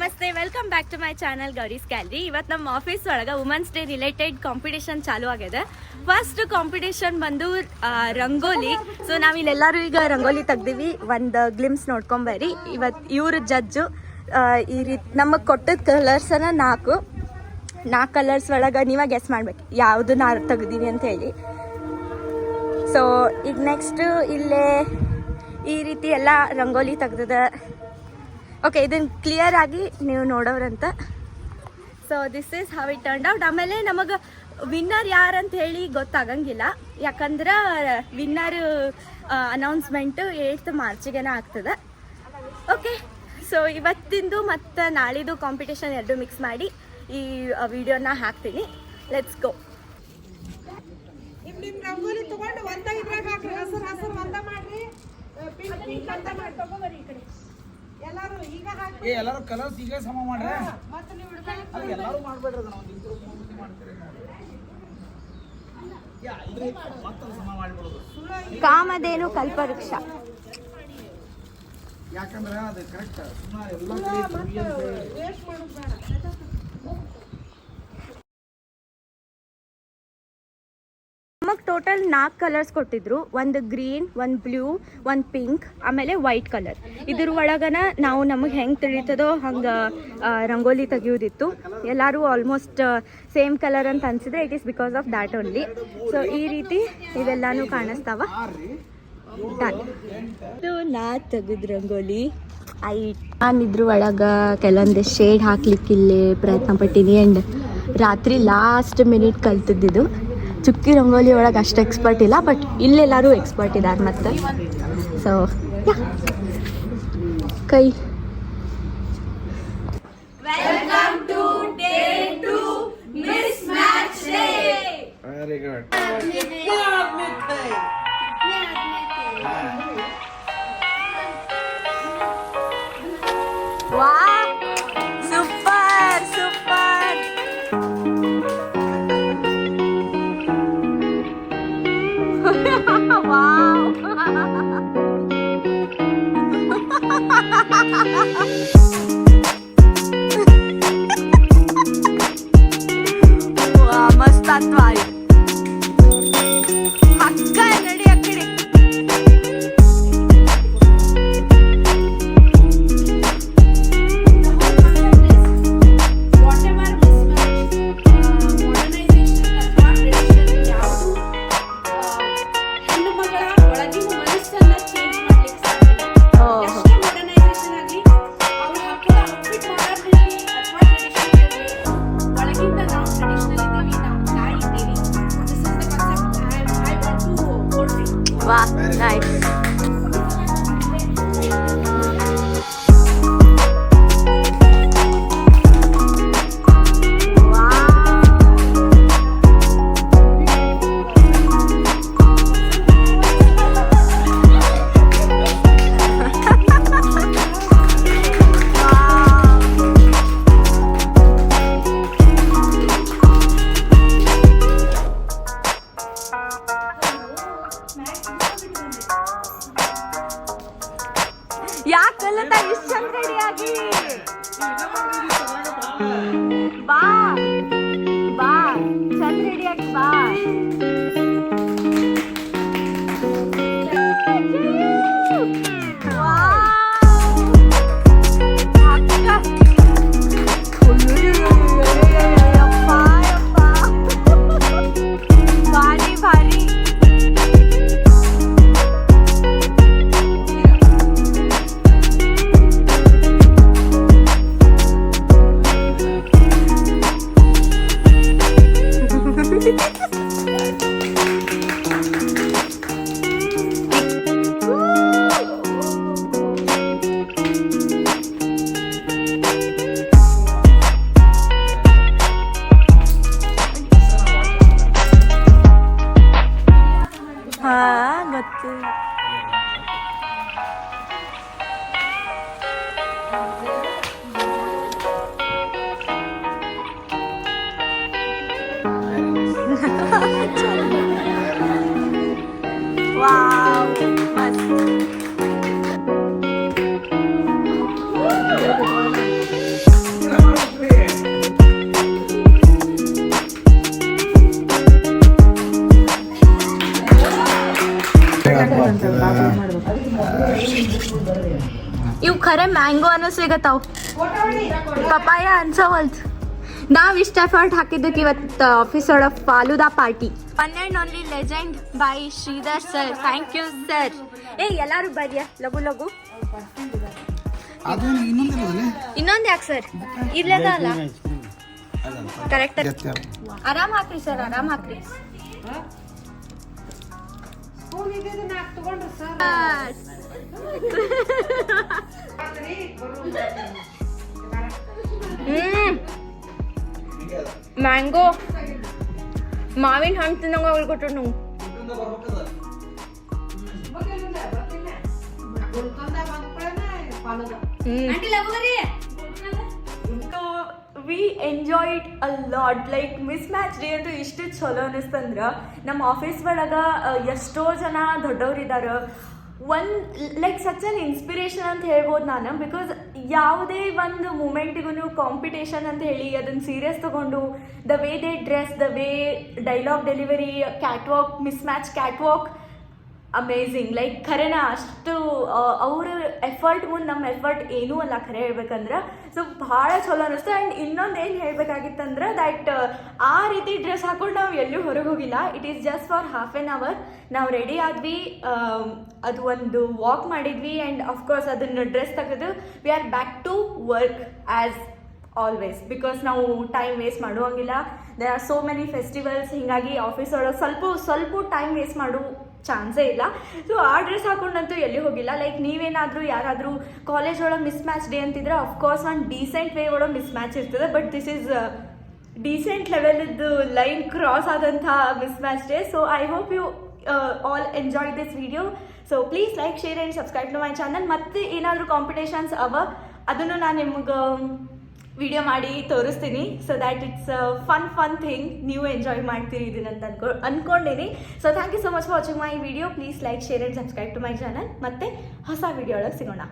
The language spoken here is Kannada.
ನಮಸ್ತೆ, welcome back to my channel Gowri's gallery. ಇವತ್ತು ನಮ್ಮ ಆಫೀಸ್ ಒಳಗೆ ವುಮೆನ್ಸ್ ಡೇ ರಿಲೇಟೆಡ್ ಕಾಂಪಿಟೇಷನ್ ಚಾಲೂ ಆಗಿದೆ. ಫಸ್ಟ್ ಕಾಂಪಿಟೇಷನ್ ಬಂದು ರಂಗೋಲಿ. ಸೊ ನಾವಿಲ್ಲೆಲ್ಲರೂ ಈಗ ರಂಗೋಲಿ ತೆಗ್ದೀವಿ. ಒಂದು ಗ್ಲಿಮ್ಸ್ ನೋಡ್ಕೊಂಬರ್ರಿ. ಇವತ್ತು ಇವರು ಜಡ್ಜು. ಈ ರೀತಿ ನಮಗೆ ಕೊಟ್ಟಿದ್ದ ಕಲರ್ಸನ್ನ ನಾಲ್ಕು ಕಲರ್ಸ್ ಒಳಗೆ ನೀವೇ ಗೆಸ್ ಮಾಡ್ಬೇಕು ಯಾವುದು ನಾ ತೆಗ್ದೀನಿ ಅಂತ ಹೇಳಿ. ಸೊ ಈಗ ನೆಕ್ಸ್ಟ್ ಇಲ್ಲೇ ಈ ರೀತಿ ಎಲ್ಲ ರಂಗೋಲಿ ತೆಗ್ದದ. ಓಕೆ, ಇದನ್ನು ಕ್ಲಿಯರ್ ಆಗಿ ನೀವು ನೋಡೋರಂತ. So this is how it turned out. ಆಮೇಲೆ ನಮಗೆ ವಿನ್ನರ್ ಯಾರಂತ ಹೇಳಿ ಗೊತ್ತಾಗಂಗಿಲ್ಲ, ಯಾಕಂದ್ರೆ ವಿನ್ನರ್ ಅನೌನ್ಸ್ಮೆಂಟು 8th ಮಾರ್ಚಿಗೆನ ಆಗ್ತದೆ. ಓಕೆ, ಸೊ ಇವತ್ತಿಂದು ಮತ್ತು ನಾಳಿದು ಕಾಂಪಿಟೇಷನ್ ಎರಡು ಮಿಕ್ಸ್ ಮಾಡಿ ಈ ವಿಡಿಯೋನ ಹಾಕ್ತೀನಿ. Let's go. ನಿಮ್ಮ ರಂಗೋಲಿ ತಗೊಂಡು ಒಂದ ಇದ್ರಾಗ ಹಾಕ್ರಿ. ಹಸರು ಒಂದ ಮಾಡ್ರಿ, ಪಿಂಕ್ ಒಂದ ಮಾಡಿ ತಗೊಂಬರಿ. ಈ ಕಡೆ ಎಲ್ಲರೂ ಈಗ ಹಾಕಿ ಎಲ್ಲರೂ ಕಲರ್ಸ್ ಈಗ ಸಮ ಮಾಡ್ರೆ. ಮತ್ತೆ ನೀವು ಇಡಬೇಕು. ಅದು ಎಲ್ಲರೂ ಮಾಡಬೇಡ್ರಿ, ನಾವು ಇಂಟ್ರೋ ಮೂವಿ ಮಾಡ್ತೀರಿ ನೋಡಿ. ಯಾ ಇದ್ರೆ ಮತ್ತೆ ಸಮ ಮಾಡಿಬಿಡೋದು. ಕಾಮಧೇನು ಕಲ್ಪವೃಕ್ಷ. ಯಾಕಂದ್ರೆ ಅದು ಕರೆಕ್ಟ್. ಸುಮ್ಮನೆ ಎಲ್ಲ ಕಡೆ ವೇಸ್ಟ್ ಮಾಡೋದು ಬೇಡ. ನಮಗೆ ಟೋಟಲ್ 4 ಕಲರ್ಸ್ ಕೊಟ್ಟಿದ್ರು. ಒಂದು ಗ್ರೀನ್, ಒಂದು ಬ್ಲೂ, ಒಂದು ಪಿಂಕ್, ಆಮೇಲೆ ವೈಟ್ ಕಲರ್. ಇದ್ರ ಒಳಗನ ನಾವು ನಮಗೆ ಹೆಂಗೆ ತಿಳಿತದೋ ಹಂಗೆ ರಂಗೋಲಿ ತೆಗಿಯೋದಿತ್ತು. ಎಲ್ಲರೂ ಆಲ್ಮೋಸ್ಟ್ ಸೇಮ್ ಕಲರ್ ಅಂತ ಅನಿಸಿದ್ರೆ it is because of that only. So ಈ ರೀತಿ ಇವೆಲ್ಲಾನು ಕಾಣಿಸ್ತಾವ. ಇದು ನಾ ತೆಗೆದ ರಂಗೋಲಿ. ನಾನು ಇದ್ರ ಒಳಗೆ ಕೆಲವೊಂದು ಶೇಡ್ ಹಾಕ್ಲಿಕ್ಕಿಲ್ಲೇ ಪ್ರಯತ್ನ ಪಟ್ಟೀನಿ. ಆ್ಯಂಡ್ ರಾತ್ರಿ ಲಾಸ್ಟ್ ಮಿನಿಟ್ ಕಲ್ತಿದ್ದಿದ್ದು. ಚುಕ್ಕಿ ರಂಗೋಲಿ ಒಳಗೆ ಅಷ್ಟು ಎಕ್ಸ್ಪರ್ಟ್ ಇಲ್ಲ, ಬಟ್ ಇಲ್ಲೆಲ್ಲರೂ ಎಕ್ಸ್ಪರ್ಟ್ ಇದ್ದಾರೆ. ಮತ್ತು ಸೊ ಕೈ welcome to day 2 mismatch day. Very good. Wow, super super. Wow. ಮಸ್ತ್ ಆತ್ವಾ ಅಕ್ಕ. ನಡಿ ಆ ಕಡೆ. Wow, nice. ಯಾಕಲ್ಲ ಇಷ್ಟು ಚಂದ ರೆಡಿ ಆಗಿ ಬಾ ಬಾ, ಚಂದ ರೆಡಿ ಆಗಿ ಬಾ. ಭಾರಿ ಭಾರಿ. ಹಾ ಗೊತ್ತು. ವಾವ್, ಮಸ್ತ್. ಖರೆ ಮ್ಯಾಂಗೋ ಅನ್ನೋ ಸಿಗತ್ತಾವ, ಪಪಾಯ ಅನ್ಸವಲ್ತ್. ನಾವ್ ಇಷ್ಟ ಎಫರ್ಟ್ ಹಾಕಿದ್ದಕ್ಕೆ ಇವತ್ತು ಆಫೀಸ್ ಒಳಗೆ falooda party. One and only legend by Shridhar sir, thank you sir. ಎಲ್ಲಾರು ಬರ್ರಿಯ ಲಘು ಲಘು. ಇನ್ನೊಂದು ಯಾಕೆ ಸರ್? ಇರ್ಲದ ಅಲ್ಲ, ಕರೆಕ್ಟ್. ಆರಾಮ್ ಹಾಕ್ರಿ ಸರ್, ಆರಾಮ್ ಹಾಕ್ರಿ. ಸ್ಪೂನ್ ಇದ್ದಿದ್ದು ನಾಲ್ಕು ತಗೊಂಡ್ರು ಸರ್. ಮ್ಯಾಂಗೋ ಮಾವಿನ ಹಣ್ಣು ತಿನ್ನಂಗ ಕೊಟ್ರು ನಾವು. We enjoyed a lot. Like miss match day ಅಂತೂ ಇಷ್ಟು ಚಲೋ ಅನಿಸ್ತಂದ್ರೆ ನಮ್ಮ ಆಫೀಸ್ ಒಳಗೆ ಎಷ್ಟೋ ಜನ ದೊಡ್ಡವ್ರಿದ್ದಾರೆ. ಲೈಕ್ ಸಚ್ ಅನ್ ಇನ್ಸ್ಪಿರೇಷನ್ ಅಂತ ಹೇಳ್ಬೋದು ನಾನು. ಬಿಕಾಸ್ ಯಾವುದೇ ಒಂದು ಮೂಮೆಂಟಿಗೂ ಕಾಂಪಿಟೇಷನ್ ಅಂತ ಹೇಳಿ ಅದನ್ನು ಸೀರಿಯಸ್ ತೊಗೊಂಡು the way they dress, the way dialogue delivery, catwalk, mismatch catwalk, amazing. Like ಖರೇನ ಅಷ್ಟು ಅವ್ರ ಎಫರ್ಟ್ ಮುಂದೆ ನಮ್ಮ ಎಫರ್ಟ್ ಏನೂ ಅಲ್ಲ ಖರೆ ಹೇಳ್ಬೇಕಂದ್ರೆ. ಸೊ ಭಾಳ ಚಲೋ ಅನ್ನಿಸ್ತು. ಆ್ಯಂಡ್ ಇನ್ನೊಂದು ಏನು ಹೇಳಬೇಕಾಗಿತ್ತಂದ್ರೆ ದ್ಯಾಟ್ ಆ ರೀತಿ ಡ್ರೆಸ್ ಹಾಕೊಂಡು ನಾವು ಎಲ್ಲೂ ಹೊರಗೆ ಹೋಗಿಲ್ಲ. It is just for half an hour. ನಾವು ರೆಡಿ ಆದ್ವಿ, ಅದು ಒಂದು ವಾಕ್ ಮಾಡಿದ್ವಿ, ಆ್ಯಂಡ್ ಅಫ್ಕೋರ್ಸ್ ಅದನ್ನು ಡ್ರೆಸ್ ತೆಗೆದು we are back to work as always. Because ನಾವು ಟೈಮ್ ವೇಸ್ಟ್ ಮಾಡುವಂಗಿಲ್ಲ. There are so many festivals. ಹೀಗಾಗಿ ಆಫೀಸ್ ಒಳಗೆ ಸ್ವಲ್ಪ ಟೈಮ್ ವೇಸ್ಟ್ ಮಾಡೋ ಚಾನ್ಸೇ ಇಲ್ಲ. ಸೊ ಆ ಡ್ರೆಸ್ ಹಾಕೊಂಡಂತೂ ಎಲ್ಲಿ ಹೋಗಿಲ್ಲ. ಲೈಕ್ ನೀವೇನಾದರೂ ಯಾರಾದರೂ ಕಾಲೇಜ್ ಒಳಗೆ ಮಿಸ್ ಮ್ಯಾಚ್ ಡೇ ಅಂತಿದ್ರೆ ಅಫ್ಕೋರ್ಸ್ ಒಂದು ಡೀಸೆಂಟ್ ವೇ ಒಳಗೆ ಮಿಸ್ ಮ್ಯಾಚ್ ಇರ್ತದೆ. ಬಟ್ ದಿಸ್ ಈಸ್ ಡೀಸೆಂಟ್ ಲೆವೆಲಿದ್ದು ಲೈನ್ ಕ್ರಾಸ್ ಆದಂಥ mismatch day. So I hope you all enjoy this video. So please like, share and subscribe to my channel. ಮತ್ತು ಏನಾದರೂ ಕಾಂಪಿಟೇಷನ್ಸ್ ಅದನ್ನು ನಾನು ನಿಮ್ಗೆ ವಿಡಿಯೋ ಮಾಡಿ ತೋರಿಸ್ತೀನಿ. So that it's fun thing. ನೀವು ಎಂಜಾಯ್ ಮಾಡ್ತೀರಿ ಇದನ್ನಂತ ಅನ್ಕೊಂಡಿನಿ. So thank you so much for watching my video. Please like, share and subscribe to my channel. ಮತ್ತೆ ಹೊಸ ವಿಡಿಯೋ ಒಳಗೆ ಸಿಗೋಣ.